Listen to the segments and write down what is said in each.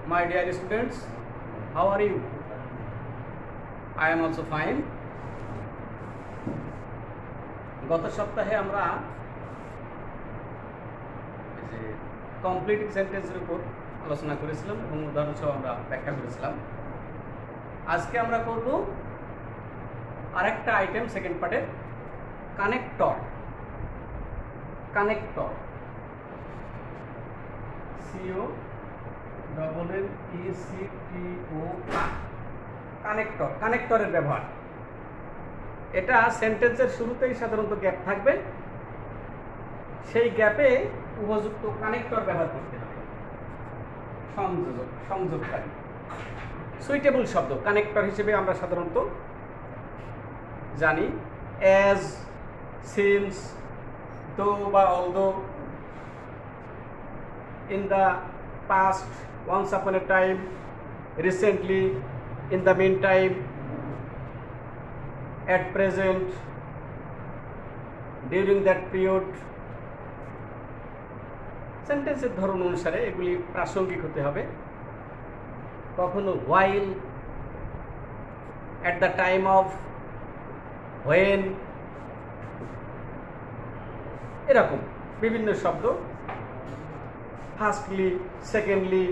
My dear students, how are you? I am also fine. গত সপ্তাহে আমরা completing সেন্টেন্সের উপর আলোচনা করেছিলাম এবং উদাহরণ সহ আমরা ব্যাখ্যা করেছিলাম। আজকে আমরা করব আরেকটা আইটেম সেকেন্ড পার্টের কানেক্টর। কানেক্টর কানেক্টর, কানেক্টরের ব্যবহার। এটা সেন্টেন্সের শুরুতেই সাধারণত গ্যাপ থাকবে, সেই গ্যাপে উপযুক্ত কানেক্টর ব্যবহার করতে হবে। সংযোগকারী সুইটেবল শব্দ কানেক্টর হিসেবে আমরা সাধারণত জানি অ্যাজ, সিন্স, দো বা although, in the past, once upon a time, recently, in the meantime, at present, during that period। সেন্টেন্সের ধরন অনুসারে এগুলি প্রাসঙ্গিক হতে হবে। কখনো while, at the time of, when, এরকম বিভিন্ন শব্দ। Firstly, secondly,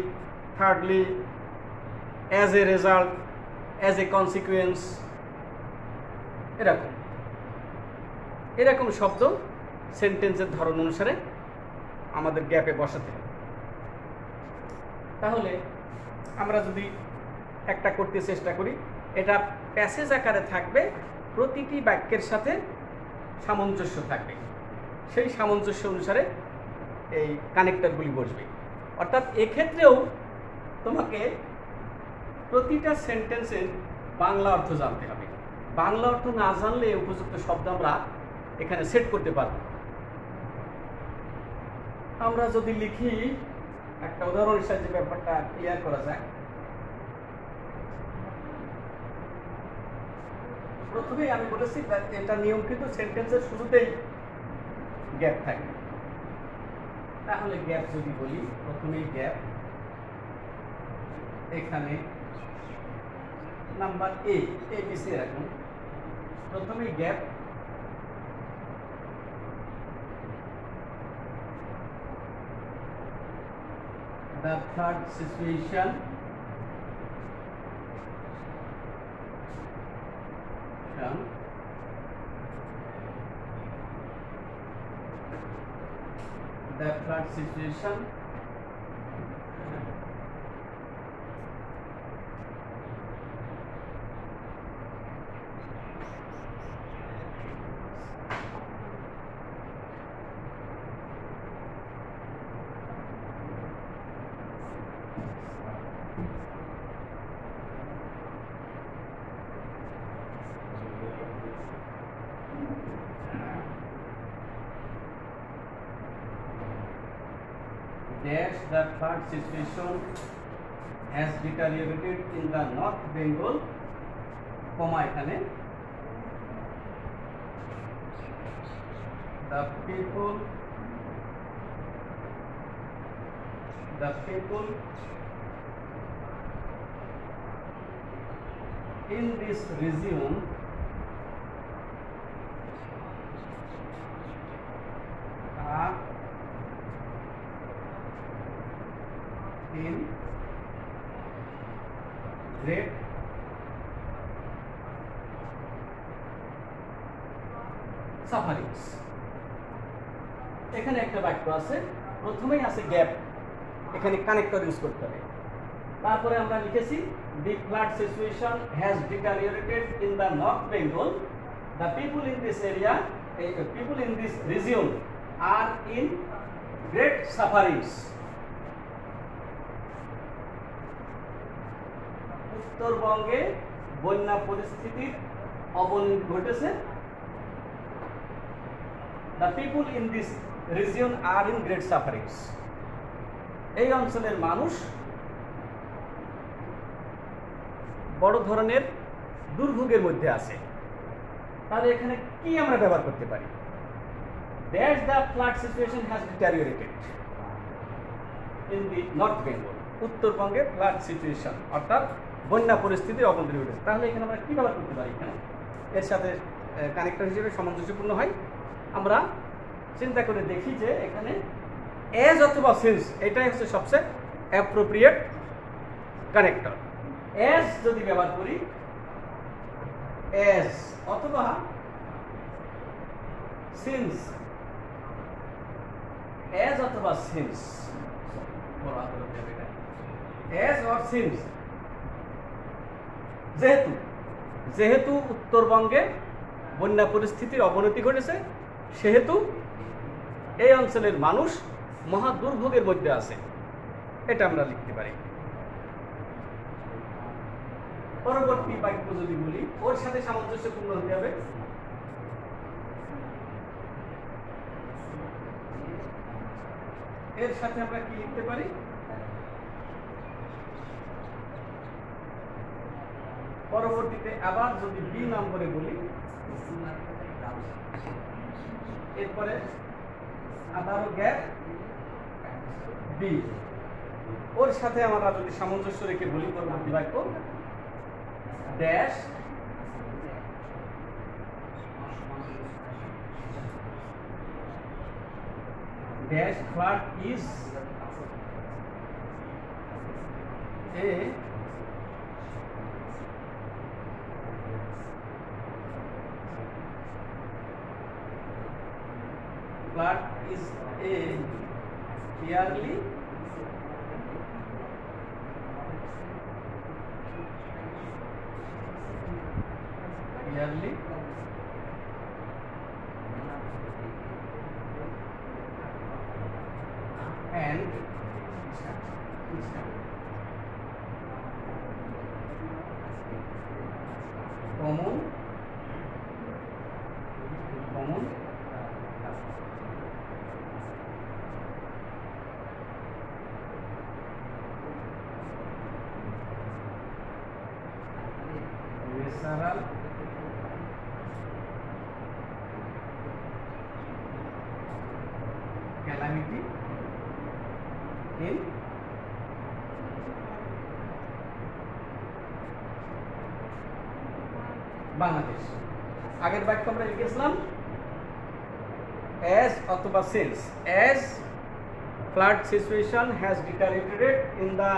thirdly, as a result, as a consequence, এরকম শব্দ সেন্টেন্সের ধরন অনুসারে আমাদের গ্যাপে বসাতে হবে। তাহলে আমরা যদি একটা করতে চেষ্টা করি, এটা প্যাসেজ আকারে থাকবে, প্রতিটি বাক্যের সাথে সামঞ্জস্য থাকবে, সেই সামঞ্জস্য অনুসারে এই কানেক্টরগুলি বসবে। অর্থাৎ এক্ষেত্রেও তোমাকে প্রতিটা সেন্টেন্সের বাংলা অর্থ জানতে হবে। বাংলা অর্থ না জানলে উপযুক্ত শব্দ আমরা এখানে সেট করতে পারব। আমরা যদি লিখি, একটা উদাহরণের সাহায্যে ব্যাপারটা ক্লিয়ার করা যায়। প্রথমেই আমি বলেছি এটা নিয়ম, কিন্তু সেন্টেন্সের শুরুতেই গ্যাপ থাকে। তাহলে গ্যাপ যদি বলি, প্রথমেই গ্যাপ, এখানে নাম্বার এ বি সি রাখুন। প্রথমেই gap, the third situation, the third situation, dash the third situation has deteriorated in the North Bengal, comma এখানে the people in this region are in great sufferings। এখানে একটা বাক্য আছে, প্রথমেই আছে gap, এখানে কানেক্টর ইউজ করতে হবে। তারপরে আমরা লিখেছি the flood situation has deteriorated in the North Bengal, the people in this area, people in this region are in great sufferings। উত্তরবঙ্গে বন্যা পরিস্থিতির অবনতি ঘটেছে। The people in this region are in great sufferings। এই অঞ্চলের মানুষ বড় ধরনের দুর্ভোগের মধ্যে আছে। তাহলে এখানে কি আমরা ব্যবহার করতে পারি? That the flood situation has deteriorated in the North Bengal। উত্তরবঙ্গে ফ্লাড সিচুয়েশন অর্থাৎ বন্যা পরিস্থিতির অবনতি ঘটেছে। তাহলে এখানে আমরা কী ব্যবহার করতে পারি? এখানে এর সাথে কানেক্টর হিসেবে সামঞ্জস্যপূর্ণ হয়। আমরা চিন্তা করে দেখি যে এখানে এজ অথবা সিন্স এটাই হচ্ছে সবচেয়ে অ্যাপ্রোপ্রিয়েট কানেক্টর। এজ যদি ব্যবহার করি, এজ অথবা সিন্স, এজ অথবা সিন্স, এজ অর সিন্স, যেহেতু উত্তরবঙ্গে বন্যা পরিস্থিতির অবনতি ঘটেছে, সেহেতু এই অঞ্চলের মানুষ মহা দুর্ভোগের মধ্যে আছে, এটা আমরা লিখতে পারি। পরবর্তী বাক্য যদি বলি, ওর সাথে সামঞ্জস্যপূর্ণ হতে হবে। এর সাথে আমরা কি লিখতে পারি? পরবর্তীতে আবার যদি বি নম্বরে বলি, এরপরে আবারও গ্যাপ বি, ওর সাথে আমরা যদি সামঞ্জস্য রেখে বলি পরবর্তী বাক্য dash dash flood is a flood is a yearly and common natural calamity in Bangladesh. আগের বাক্য আমরা লিখেছিলাম as অথবা since, as flood situation has deteriorated in the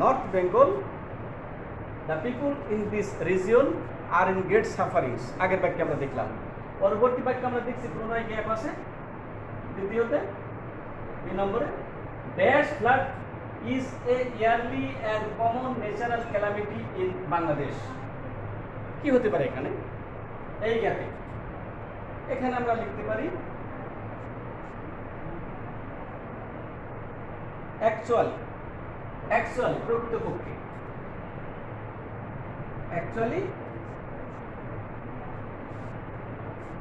North Bengal, the people in this region are in great sufferings। আগের বাক্য আমরা দেখলাম। পরবর্তী বাক্য আমরা দেখছি পুনরায় গ্যাপ আছে দ্বিতীয়তে দুই নম্বরে dash flood is a yearly and common natural calamity in Bangladesh. কি হতে পারে এখানে? এই গ্যাপে এখানে আমরা লিখতে পারি অ্যাকচুয়ালি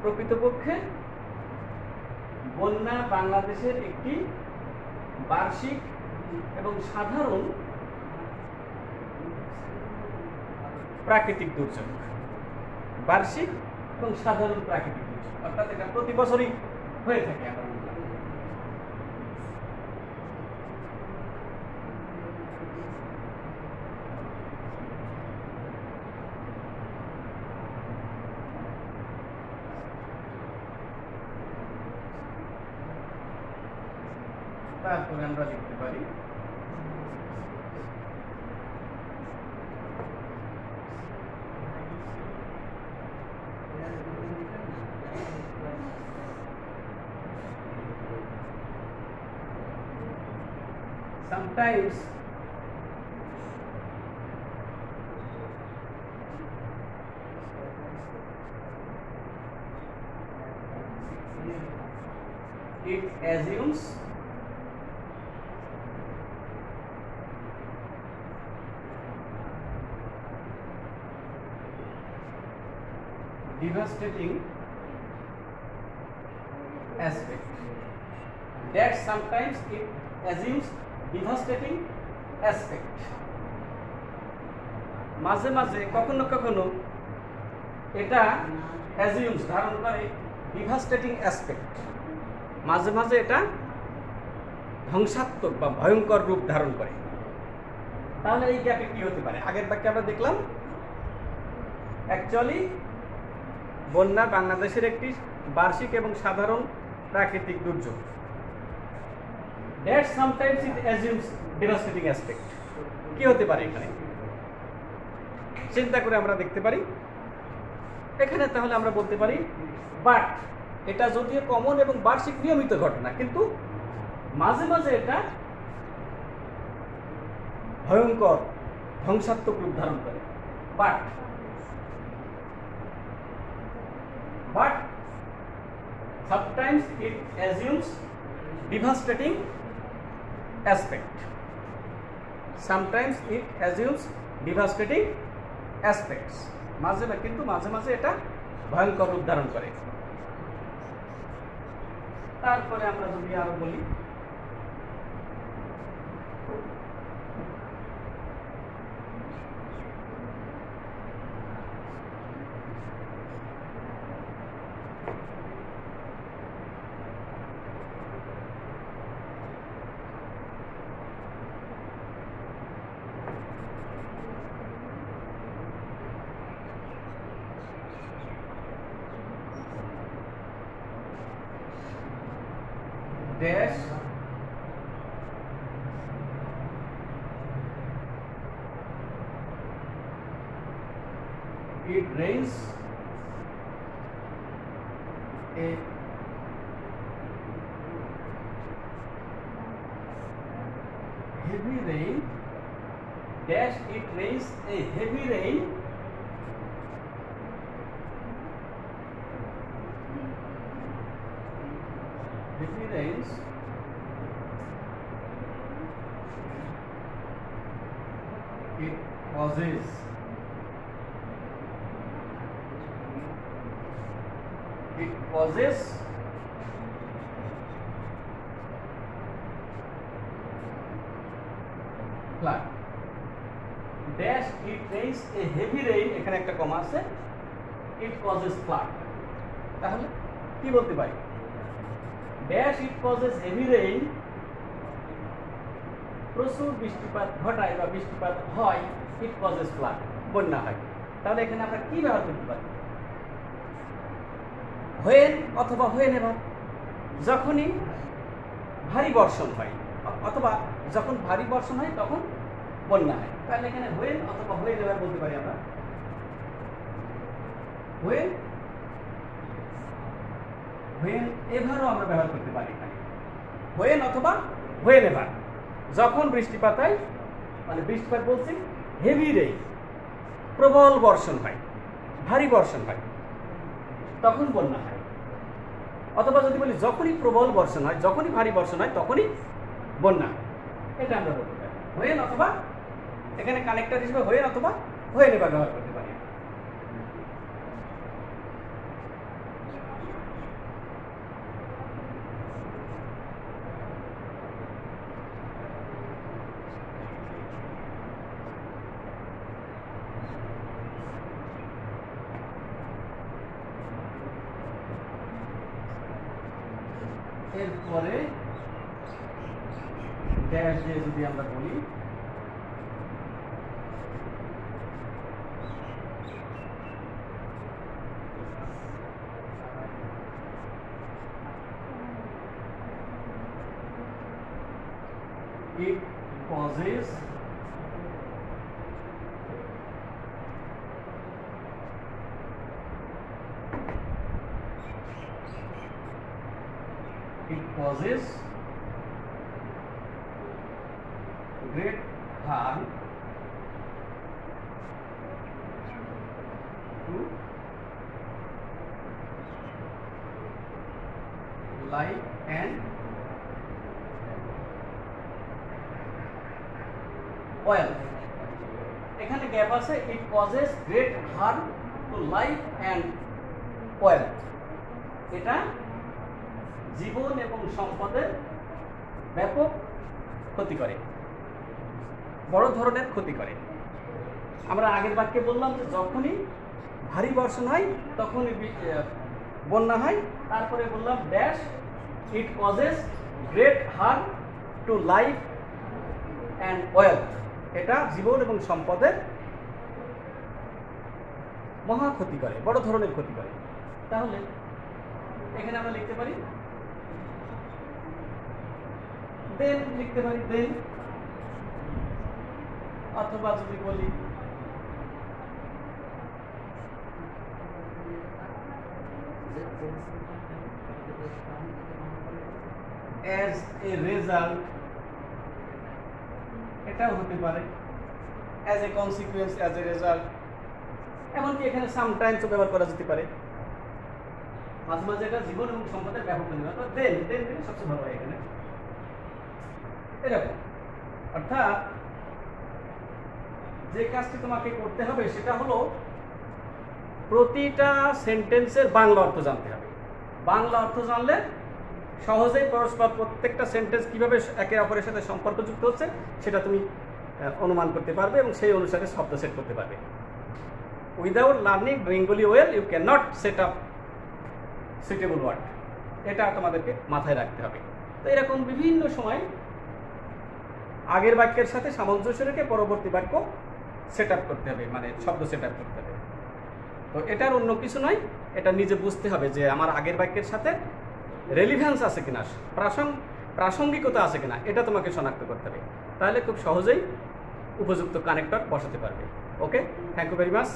প্রকৃতপক্ষে বন্যা বাংলাদেশের একটি বার্ষিক এবং সাধারণ প্রাকৃতিক দুর্যোগ, বার্ষিক এবং সাধারণ প্রাকৃতিক দুর্যোগ, অর্থাৎ এটা প্রতি বছরই হয়ে থাকে। তারপরে আমরা লিখতে পারি sometimes it assumes devastating aspect. That sometimes it assumes devastating aspect. মাঝে মাঝে কখনো কখনো এটা assumes ধারণ করে devastating aspect, মাঝে মাঝে এটা ধ্বংসাত্মক বা ভয়ঙ্কর রূপ ধারণ করে। তাহলে এই গ্যাপে কি হতে পারে? আগের বাক্যে আমরা দেখলাম অ্যাকচুয়ালি বন্যা বাংলাদেশের একটি বার্ষিক এবং সাধারণ প্রাকৃতিক দুর্যোগ। That sometimes it assumes devastating aspect. কি হতে পারে এখানে? চিন্তা করে আমরা দেখতে পারি এখানে, তাহলে আমরা বলতে পারি বাট এটা যদিও কমন এবং বার্ষিক নিয়মিত ঘটনা, কিন্তু মাঝে মাঝে এটা ভয়ঙ্কর ধ্বংসাত্মক রূপ ধারণ করে। But sometimes it assumes devastating aspect. Sometimes it assumes devastating aspects. কিন্তু মাঝে মাঝে এটা ভয়ঙ্কর রূপ ধারণ করে। তারপরে আমরা যদি আরো বলি dash it rains a heavy rain dash it rains a heavy rain rains it causes flood dash it rains a heavy rain এখানে একটা কমা আছে it causes flood তাহলে কি বলতে পারি dash it causes heavy rain প্রচুর বৃষ্টিপাত ঘটায় বা বৃষ্টিপাত হয় it causes flood বন্যা হয় তাহলে এখানে আমরা কি ব্যবহার করতে পারি when অথবা whenever যখনই ভারী বর্ষণ হয় অথবা যখন ভারী বর্ষণ হয় তখন বন্যা হয় তাহলে এখানে when অথবা whenever বলতে পারি আমরা when এভারও আমরা ব্যবহার করতে পারি এখানে when অথবা whenever যখন বৃষ্টিপাত হয় মানে বৃষ্টিপাত বলছি হেভি রেইন প্রবল বর্ষণ হয় ভারী বর্ষণ হয় তখন বন্যা হয় অথবা যদি বলি যখনই প্রবল বর্ষণ হয় যখনই ভারী বর্ষণ হয় তখনই বন্যা এটা আমরা বলতে পারি when অথবা এখানে কানেক্টর হিসেবে when অথবা whenever ব্যবহার করতে পারি এরপরে ড্যাশ দিয়ে যদি আমরা বলি it causes great harm to life and wealth এখানে গ্যাপ আছে it causes great harm to life and wealth এটা জীবন এবং সম্পদের ব্যাপক ক্ষতি করে বড় ধরনের ক্ষতি করে আমরা আগের বাক্যে বললাম যে যখনই ভারী বর্ষণ হয় তখনই বন্যা হয় তারপরে বললাম dash it causes great harm to life and wealth এটা জীবন এবং সম্পদের মহা ক্ষতি করে, বড় ধরনের ক্ষতি করে। তাহলে এখানে আমরা লিখতে পারি দেন, লিখতে পারি দেন, অথবা যদি বলি as a result, এটাও হতে পারে as a consequence, as a result, এমনকি এখানে সামটাইমসও ব্যবহার করা যেতে পারে। মাঝে মাঝে এটা জীবন এবং সম্পদের ব্যাপক পরিমাণ, দেন দেন দিলে সবচেয়ে ভালো হয় এখানে এরকম। অর্থাৎ যে কাজটি তোমাকে করতে হবে সেটা হলো প্রতিটা সেন্টেন্সের বাংলা অর্থ জানতে হবে। বাংলা অর্থ জানলে সহজেই পরস্পর প্রত্যেকটা সেন্টেন্স কিভাবে একে অপরের সাথে সম্পর্কযুক্ত হচ্ছে সেটা তুমি অনুমান করতে পারবে এবং সেই অনুসারে শব্দ সেট করতে পারবে। Without learning Bengali well you can not set up suitable word, এটা তোমাদেরকে মাথায় রাখতে হবে। তো এরকম বিভিন্ন সময় আগের বাক্যের সাথে সামঞ্জস্য রেখে পরবর্তী বাক্য সেট আপ করতে হবে, মানে শব্দ সেট আপ করতে হবে। তো এটার অন্য কিছু নয়, এটা নিজে বুঝতে হবে যে আমার আগের বাক্যের সাথে রেলিভেন্স আছে কিনা, প্রাসঙ্গিকতা আছে কিনা, এটা তোমাকে শনাক্ত করতে হবে। তাহলে খুব সহজেই উপযুক্ত কানেক্টর বসাতে পারবে। ওকে, থ্যাংক ইউ ভেরি মাচ।